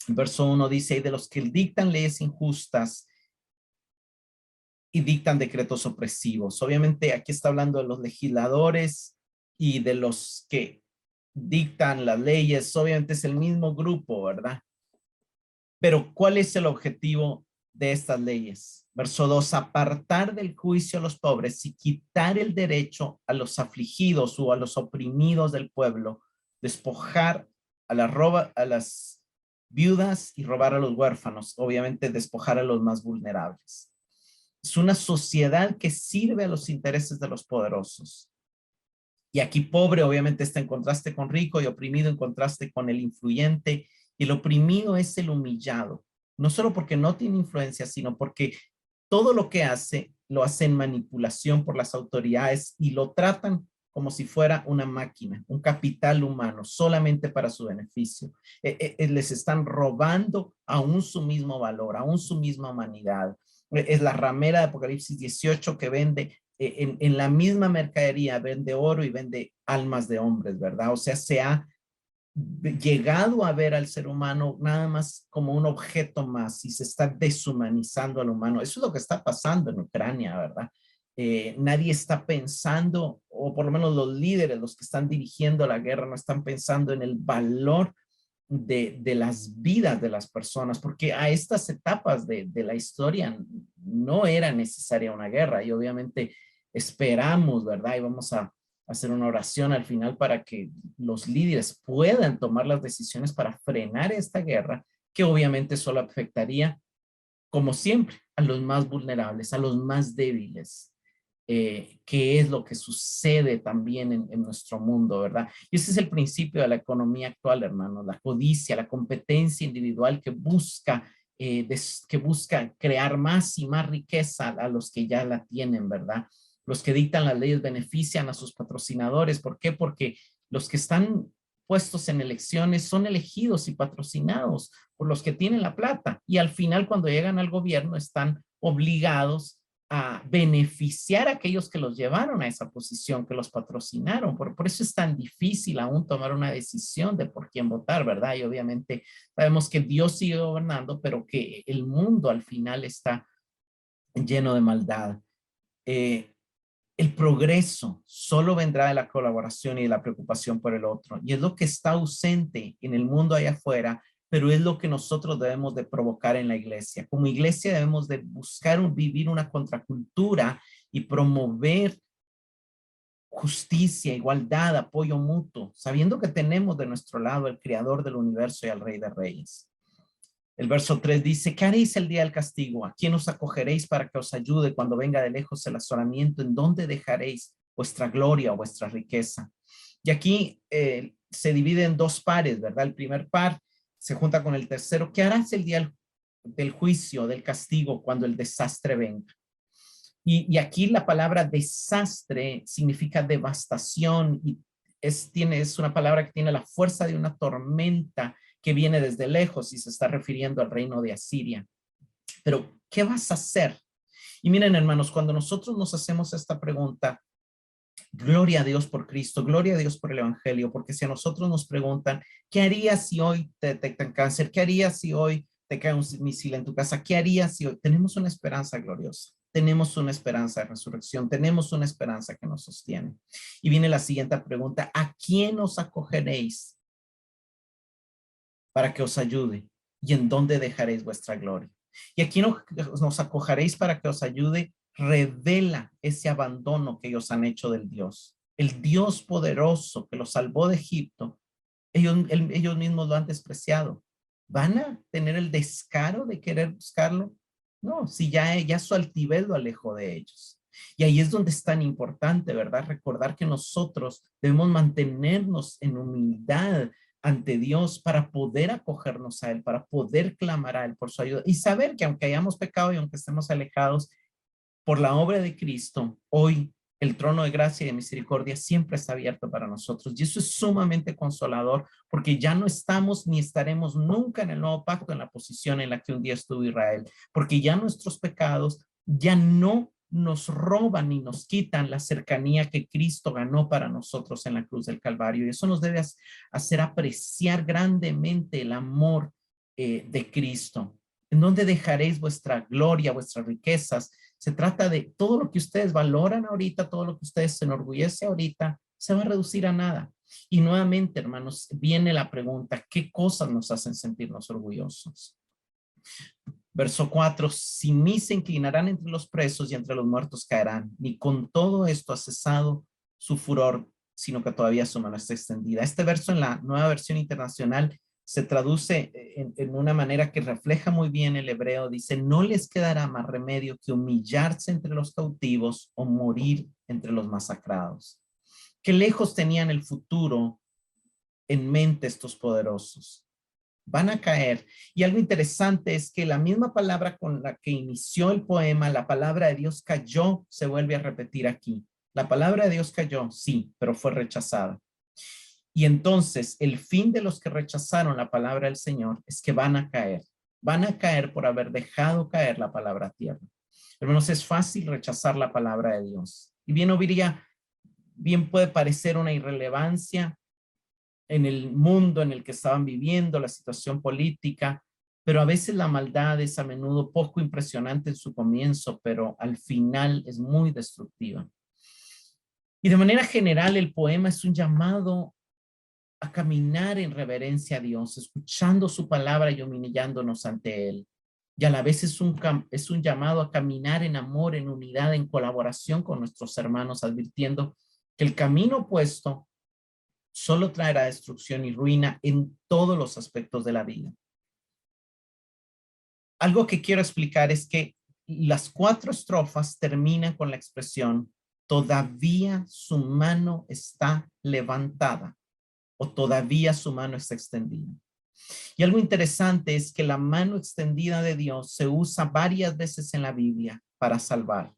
El verso 1 dice, de los que dictan leyes injustas y dictan decretos opresivos. Obviamente aquí está hablando de los legisladores y de los que dictan las leyes. Obviamente es el mismo grupo, ¿verdad? Pero ¿cuál es el objetivo de estas leyes? Verso 2, apartar del juicio a los pobres y quitar el derecho a los afligidos o a los oprimidos del pueblo, despojar a las viudas y robar a los huérfanos, obviamente despojar a los más vulnerables. Es una sociedad que sirve a los intereses de los poderosos. Y aquí pobre obviamente está en contraste con rico y oprimido en contraste con el influyente. Y el oprimido es el humillado, no solo porque no tiene influencia, sino porque todo lo que hace, lo hace en manipulación por las autoridades y lo tratan como si fuera una máquina, un capital humano, solamente para su beneficio. Les están robando aún su mismo valor, aún su misma humanidad. Es la ramera de Apocalipsis 18 que vende en la misma mercadería, vende oro y vende almas de hombres, ¿verdad? O sea, se ha llegado a ver al ser humano nada más como un objeto más y se está deshumanizando al humano. Eso es lo que está pasando en Ucrania, ¿verdad? Nadie está pensando, o por lo menos los líderes, los que están dirigiendo la guerra, no están pensando en el valor de las vidas de las personas, porque a estas etapas de la historia no era necesaria una guerra y obviamente esperamos, ¿verdad? Y vamos a hacer una oración al final para que los líderes puedan tomar las decisiones para frenar esta guerra, que obviamente solo afectaría, como siempre, a los más vulnerables, a los más débiles. Que es lo que sucede también en nuestro mundo, ¿verdad? Y ese es el principio de la economía actual, hermanos, la codicia, la competencia individual que busca crear más y más riqueza a los que ya la tienen, ¿verdad? Los que dictan las leyes benefician a sus patrocinadores. ¿Por qué? Porque los que están puestos en elecciones son elegidos y patrocinados por los que tienen la plata y al final cuando llegan al gobierno están obligados a beneficiar a aquellos que los llevaron a esa posición, que los patrocinaron. Por eso es tan difícil aún tomar una decisión de por quién votar, ¿verdad? Y obviamente sabemos que Dios sigue gobernando, pero que el mundo al final está lleno de maldad. El progreso solo vendrá de la colaboración y de la preocupación por el otro. Y es lo que está ausente en el mundo allá afuera, pero es lo que nosotros debemos de provocar en la iglesia. Como iglesia debemos de buscar vivir una contracultura y promover justicia, igualdad, apoyo mutuo, sabiendo que tenemos de nuestro lado al Creador del universo y al Rey de Reyes. El verso 3 dice, ¿qué haréis el día del castigo? ¿A quién os acogeréis para que os ayude cuando venga de lejos el asolamiento? ¿En dónde dejaréis vuestra gloria o vuestra riqueza? Y aquí se divide en dos pares, ¿verdad? El primer par se junta con el tercero. ¿Qué harás el día del juicio, del castigo, cuando el desastre venga? Y aquí la palabra desastre significa devastación y es una palabra que tiene la fuerza de una tormenta que viene desde lejos y se está refiriendo al reino de Asiria. Pero, ¿qué vas a hacer? Y miren, hermanos, cuando nosotros nos hacemos esta pregunta, gloria a Dios por Cristo, gloria a Dios por el Evangelio, porque si a nosotros nos preguntan, ¿qué harías si hoy te detectan cáncer? ¿Qué harías si hoy te cae un misil en tu casa? ¿Qué harías si hoy? Tenemos una esperanza gloriosa, tenemos una esperanza de resurrección, tenemos una esperanza que nos sostiene. Y viene la siguiente pregunta, ¿a quién os acogeréis para que os ayude? ¿Y en dónde dejaréis vuestra gloria? Y aquí nos acogeréis para que os ayude, revela ese abandono que ellos han hecho del Dios. El Dios poderoso que los salvó de Egipto, ellos mismos lo han despreciado. ¿Van a tener el descaro de querer buscarlo? No, si ya su altivez lo alejó de ellos. Y ahí es donde es tan importante, ¿verdad? Recordar que nosotros debemos mantenernos en humildad ante Dios para poder acogernos a Él, para poder clamar a Él por su ayuda y saber que aunque hayamos pecado y aunque estemos alejados por la obra de Cristo, hoy el trono de gracia y de misericordia siempre está abierto para nosotros y eso es sumamente consolador porque ya no estamos ni estaremos nunca en el nuevo pacto en la posición en la que un día estuvo Israel, porque ya nuestros pecados ya no nos roban ni nos quitan la cercanía que Cristo ganó para nosotros en la cruz del Calvario. Y eso nos debe hacer apreciar grandemente el amor de Cristo. ¿En dónde dejaréis vuestra gloria, vuestras riquezas? Se trata de todo lo que ustedes valoran ahorita, todo lo que ustedes se enorgullece ahorita, se va a reducir a nada. Y nuevamente, hermanos, viene la pregunta, ¿qué cosas nos hacen sentirnos orgullosos? Verso 4, si ni se inclinarán entre los presos y entre los muertos caerán, ni con todo esto ha cesado su furor, sino que todavía su mano está extendida. Este verso en la Nueva Versión Internacional se traduce en una manera que refleja muy bien el hebreo. Dice, no les quedará más remedio que humillarse entre los cautivos o morir entre los masacrados. Qué lejos tenían el futuro en mente estos poderosos. Van a caer. Y algo interesante es que la misma palabra con la que inició el poema, la palabra de Dios cayó, se vuelve a repetir aquí. La palabra de Dios cayó, sí, pero fue rechazada. Y entonces el fin de los que rechazaron la palabra del Señor es que van a caer por haber dejado caer la palabra a tierra. Hermanos, es fácil rechazar la palabra de Dios. Y bien puede parecer una irrelevancia en el mundo en el que estaban viviendo, la situación política, pero a veces la maldad es a menudo poco impresionante en su comienzo, pero al final es muy destructiva. Y de manera general el poema es un llamado a caminar en reverencia a Dios, escuchando su palabra y humillándonos ante Él. Y a la vez es un llamado a caminar en amor, en unidad, en colaboración con nuestros hermanos, advirtiendo que el camino opuesto solo traerá destrucción y ruina en todos los aspectos de la vida. Algo que quiero explicar es que las 4 estrofas terminan con la expresión todavía su mano está levantada o todavía su mano está extendida. Y algo interesante es que la mano extendida de Dios se usa varias veces en la Biblia para salvar.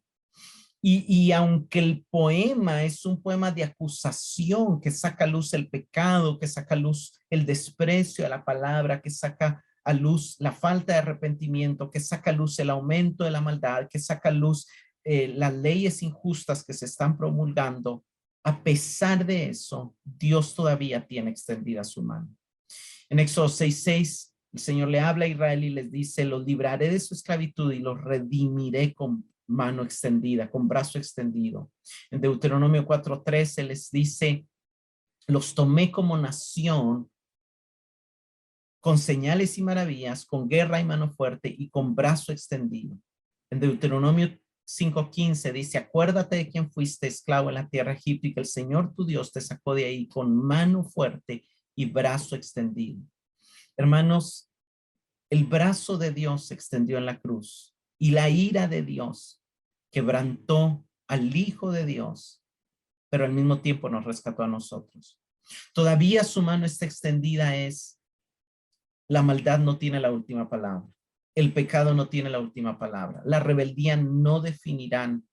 Y aunque el poema es un poema de acusación que saca a luz el pecado, que saca a luz el desprecio a la palabra, que saca a luz la falta de arrepentimiento, que saca a luz el aumento de la maldad, que saca a luz las leyes injustas que se están promulgando, a pesar de eso, Dios todavía tiene extendida su mano. En Éxodo 6:6, el Señor le habla a Israel y les dice, los libraré de su esclavitud y los redimiré con mano extendida, con brazo extendido. En Deuteronomio 4:13 les dice, los tomé como nación con señales y maravillas, con guerra y mano fuerte y con brazo extendido. En Deuteronomio 5:15 dice, acuérdate de quién fuiste esclavo en la tierra de Egipto y que el Señor tu Dios te sacó de ahí con mano fuerte y brazo extendido. Hermanos, el brazo de Dios se extendió en la cruz y la ira de Dios quebrantó al Hijo de Dios, pero al mismo tiempo nos rescató a nosotros. Todavía su mano está extendida la maldad no tiene la última palabra. El pecado no tiene la última palabra. La rebeldía no definirán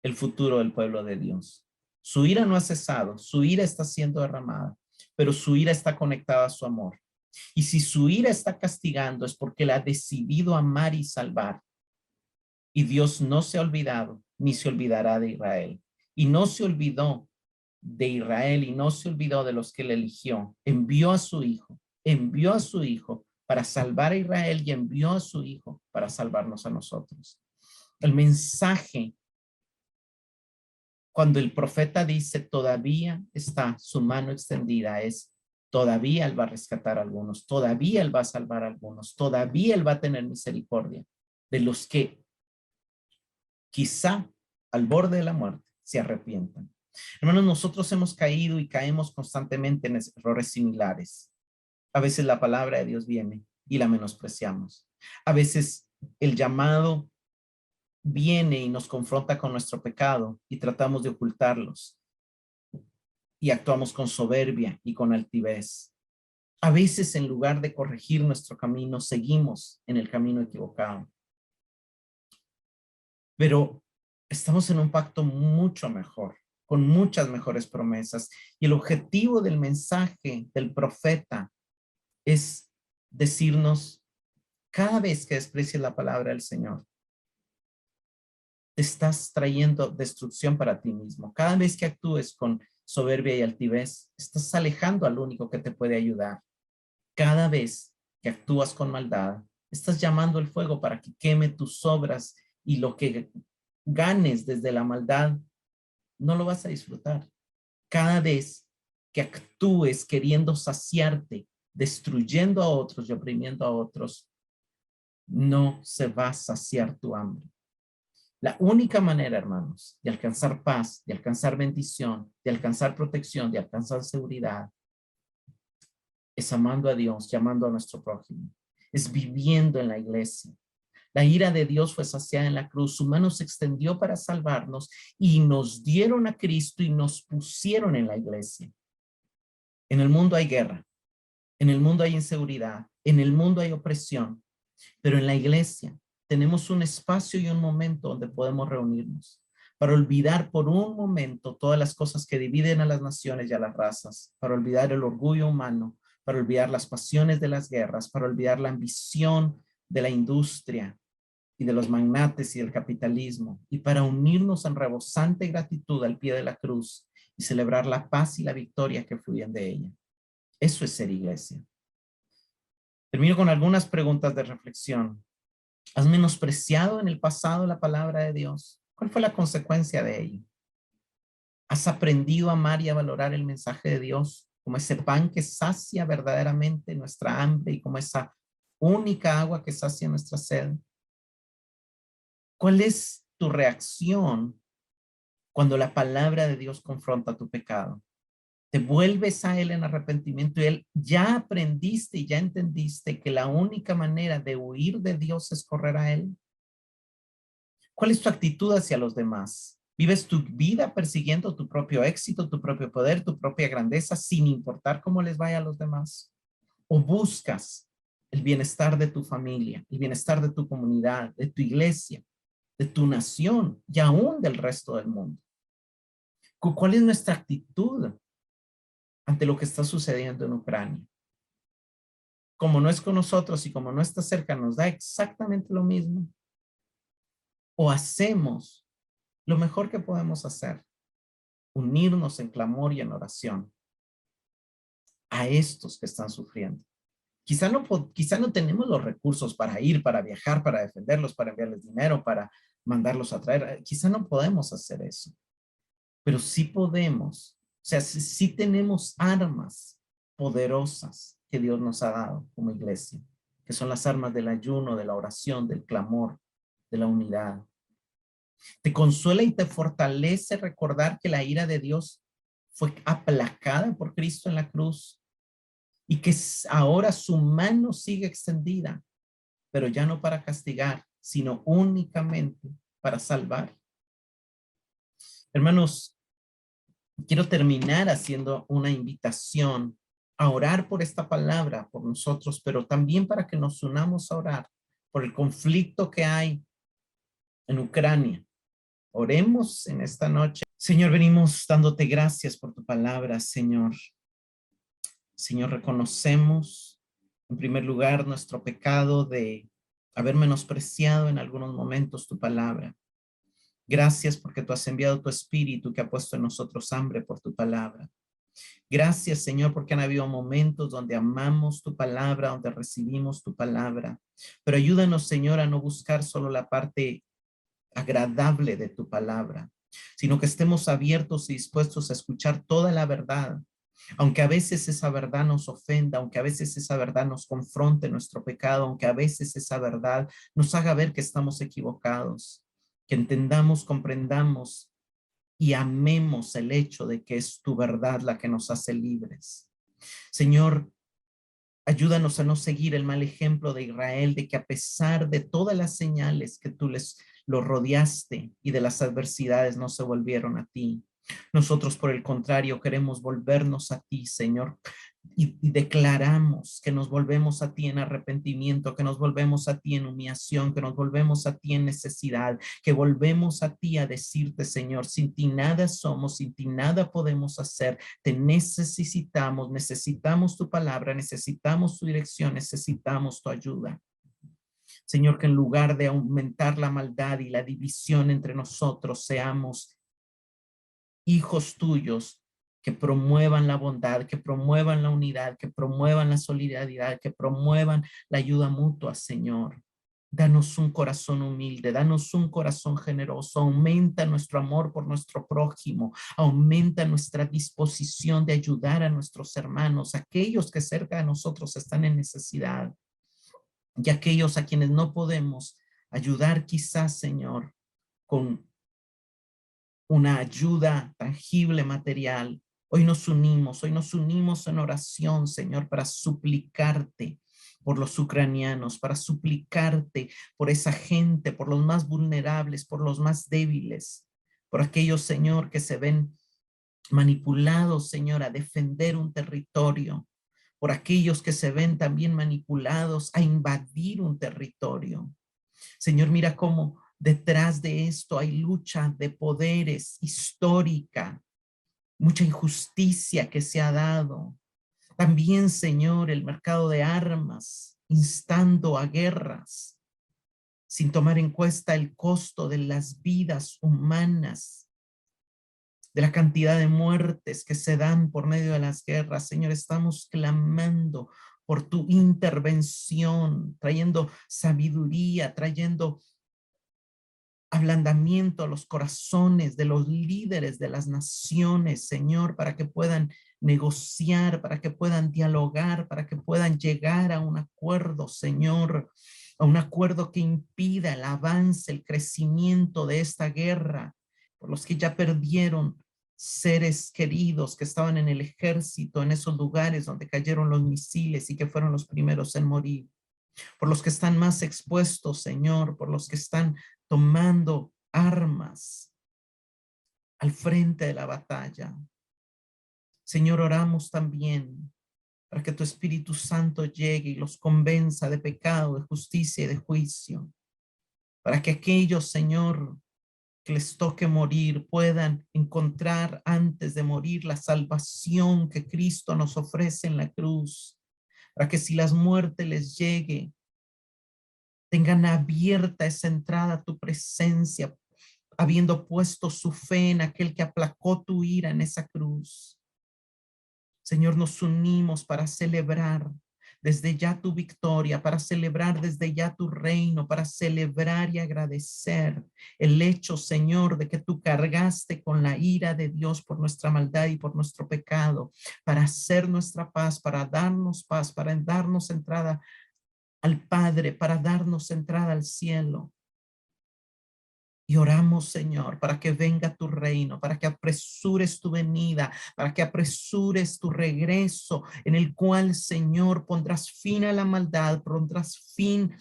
el futuro del pueblo de Dios. Su ira no ha cesado, su ira está siendo derramada, pero su ira está conectada a su amor. Y si su ira está castigando es porque Él ha decidido amar y salvar. Y Dios no se ha olvidado, ni se olvidará de Israel. Y no se olvidó de Israel y no se olvidó de los que Él eligió. Envió a su Hijo para salvar a Israel y envió a su Hijo para salvarnos a nosotros. El mensaje, cuando el profeta dice todavía está su mano extendida, es todavía Él va a rescatar a algunos, todavía Él va a salvar a algunos, todavía Él va a tener misericordia de los que quizá al borde de la muerte se arrepientan. Hermanos, nosotros hemos caído y caemos constantemente en errores similares. A veces la palabra de Dios viene y la menospreciamos. A veces el llamado viene y nos confronta con nuestro pecado y tratamos de ocultarlos. Y actuamos con soberbia y con altivez. A veces en lugar de corregir nuestro camino, seguimos en el camino equivocado. Pero estamos en un pacto mucho mejor, con muchas mejores promesas. Y el objetivo del mensaje del profeta es decirnos, cada vez que desprecies la palabra del Señor, te estás trayendo destrucción para ti mismo. Cada vez que actúes con soberbia y altivez, estás alejando al único que te puede ayudar. Cada vez que actúas con maldad, estás llamando el fuego para que queme tus obras y lo que ganes desde la maldad, no lo vas a disfrutar. Cada vez que actúes queriendo saciarte, destruyendo a otros y oprimiendo a otros, no se va a saciar tu hambre. La única manera, hermanos, de alcanzar paz, de alcanzar bendición, de alcanzar protección, de alcanzar seguridad, es amando a Dios, llamando a nuestro prójimo. Es viviendo en la iglesia. La ira de Dios fue saciada en la cruz. Su mano se extendió para salvarnos y nos dieron a Cristo y nos pusieron en la iglesia. En el mundo hay guerra. En el mundo hay inseguridad. En el mundo hay opresión. Pero en la iglesia tenemos un espacio y un momento donde podemos reunirnos para olvidar por un momento todas las cosas que dividen a las naciones y a las razas, para olvidar el orgullo humano, para olvidar las pasiones de las guerras, para olvidar la ambición de la industria y de los magnates y del capitalismo, y para unirnos en rebosante gratitud al pie de la cruz y celebrar la paz y la victoria que fluyen de ella. Eso es ser iglesia. Termino con algunas preguntas de reflexión. ¿Has menospreciado en el pasado la palabra de Dios? ¿Cuál fue la consecuencia de ello? ¿Has aprendido a amar y a valorar el mensaje de Dios como ese pan que sacia verdaderamente nuestra hambre y como esa única agua que sacia nuestra sed. ¿Cuál es tu reacción cuando la palabra de Dios confronta tu pecado? Te vuelves a Él en arrepentimiento y Él ya aprendiste y ya entendiste que la única manera de huir de Dios es correr a Él. ¿Cuál es tu actitud hacia los demás? ¿Vives tu vida persiguiendo tu propio éxito, tu propio poder, tu propia grandeza, sin importar cómo les vaya a los demás? ¿O buscas el bienestar de tu familia, el bienestar de tu comunidad, de tu iglesia, de tu nación y aún del resto del mundo? ¿Cuál es nuestra actitud ante lo que está sucediendo en Ucrania? Como no es con nosotros y como no está cerca, nos da exactamente lo mismo. ¿O hacemos lo mejor que podemos hacer? Unirnos en clamor y en oración a estos que están sufriendo. Quizá no tenemos los recursos para ir, para viajar, para defenderlos, para enviarles dinero, para mandarlos a traer. Quizá no podemos hacer eso, pero sí podemos. O sea, sí tenemos armas poderosas que Dios nos ha dado como iglesia, que son las armas del ayuno, de la oración, del clamor, de la unidad. Te consuela y te fortalece recordar que la ira de Dios fue aplacada por Cristo en la cruz y que ahora su mano sigue extendida, pero ya no para castigar, sino únicamente para salvar. Hermanos, quiero terminar haciendo una invitación a orar por esta palabra, por nosotros, pero también para que nos unamos a orar por el conflicto que hay en Ucrania. Oremos en esta noche. Señor, venimos dándote gracias por tu palabra, Señor. Señor, reconocemos en primer lugar nuestro pecado de haber menospreciado en algunos momentos tu palabra. Gracias porque tú has enviado tu espíritu que ha puesto en nosotros hambre por tu palabra. Gracias, Señor, porque han habido momentos donde amamos tu palabra, donde recibimos tu palabra. Pero ayúdanos, Señor, a no buscar solo la parte agradable de tu palabra, sino que estemos abiertos y dispuestos a escuchar toda la verdad, aunque a veces esa verdad nos ofenda, aunque a veces esa verdad nos confronte nuestro pecado, aunque a veces esa verdad nos haga ver que estamos equivocados, que entendamos, comprendamos y amemos el hecho de que es tu verdad la que nos hace libres. Señor, ayúdanos a no seguir el mal ejemplo de Israel, de que a pesar de todas las señales que tú los rodeaste y de las adversidades no se volvieron a ti. Nosotros, por el contrario, queremos volvernos a ti, Señor, y declaramos que nos volvemos a ti en arrepentimiento, que nos volvemos a ti en humillación, que nos volvemos a ti en necesidad, que volvemos a ti a decirte, Señor, sin ti nada somos, sin ti nada podemos hacer, te necesitamos, necesitamos tu palabra, necesitamos tu dirección, necesitamos tu ayuda. Señor, que en lugar de aumentar la maldad y la división entre nosotros, seamos hijos tuyos que promuevan la bondad, que promuevan la unidad, que promuevan la solidaridad, que promuevan la ayuda mutua, Señor. Danos un corazón humilde, danos un corazón generoso, aumenta nuestro amor por nuestro prójimo, aumenta nuestra disposición de ayudar a nuestros hermanos, aquellos que cerca de nosotros están en necesidad, y aquellos a quienes no podemos ayudar quizás, Señor, con una ayuda tangible, material. Hoy nos unimos en oración, Señor, para suplicarte por los ucranianos, para suplicarte por esa gente, por los más vulnerables, por los más débiles, por aquellos, Señor, que se ven manipulados, Señor, a defender un territorio, por aquellos que se ven también manipulados a invadir un territorio. Señor, mira cómo detrás de esto hay lucha de poderes histórica, mucha injusticia que se ha dado. También, Señor, el mercado de armas, instando a guerras, sin tomar en cuenta el costo de las vidas humanas, de la cantidad de muertes que se dan por medio de las guerras. Señor, estamos clamando por tu intervención, trayendo sabiduría, trayendo ablandamiento a los corazones de los líderes de las naciones, Señor, para que puedan negociar, para que puedan dialogar, para que puedan llegar a un acuerdo, Señor, a un acuerdo que impida el avance, el crecimiento de esta guerra, por los que ya perdieron seres queridos que estaban en el ejército, en esos lugares donde cayeron los misiles y que fueron los primeros en morir, por los que están más expuestos, Señor, por los que están tomando armas al frente de la batalla. Señor, oramos también para que tu Espíritu Santo llegue y los convenza de pecado, de justicia y de juicio, para que aquellos, Señor, que les toque morir puedan encontrar antes de morir la salvación que Cristo nos ofrece en la cruz, para que si las muertes les llegue, tengan abierta esa entrada a tu presencia, habiendo puesto su fe en aquel que aplacó tu ira en esa cruz. Señor, nos unimos para celebrar desde ya tu victoria, para celebrar desde ya tu reino, para celebrar y agradecer el hecho, Señor, de que tú cargaste con la ira de Dios por nuestra maldad y por nuestro pecado, para hacer nuestra paz, para darnos entrada al Padre, para darnos entrada al cielo. Y oramos, Señor, para que venga tu reino, para que apresures tu venida, para que apresures tu regreso, en el cual, Señor, pondrás fin a la maldad, pondrás fin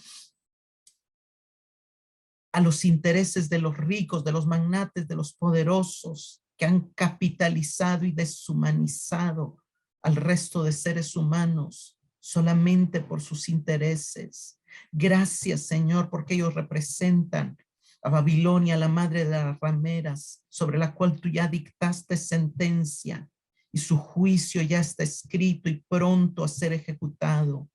a los intereses de los ricos, de los magnates, de los poderosos, que han capitalizado y deshumanizado al resto de seres humanos solamente por sus intereses. Gracias, Señor, porque ellos representan a Babilonia, la madre de las rameras, sobre la cual tú ya dictaste sentencia y su juicio ya está escrito y pronto a ser ejecutado.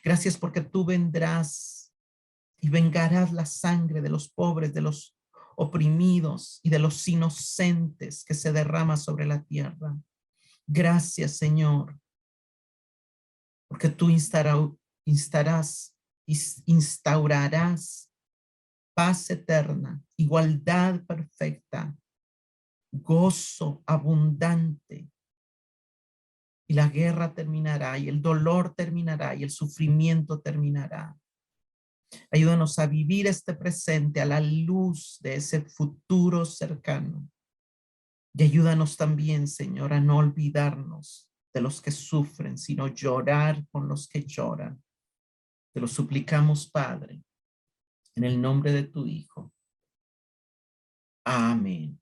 Gracias porque tú vendrás y vengarás la sangre de los pobres, de los oprimidos y de los inocentes que se derrama sobre la tierra. Gracias, Señor, porque tú instaurarás paz eterna, igualdad perfecta, gozo abundante, y la guerra terminará, y el dolor terminará, y el sufrimiento terminará. Ayúdanos a vivir este presente a la luz de ese futuro cercano. Y ayúdanos también, Señor, a no olvidarnos de los que sufren, sino llorar con los que lloran. Te lo suplicamos, Padre, en el nombre de tu Hijo. Amén.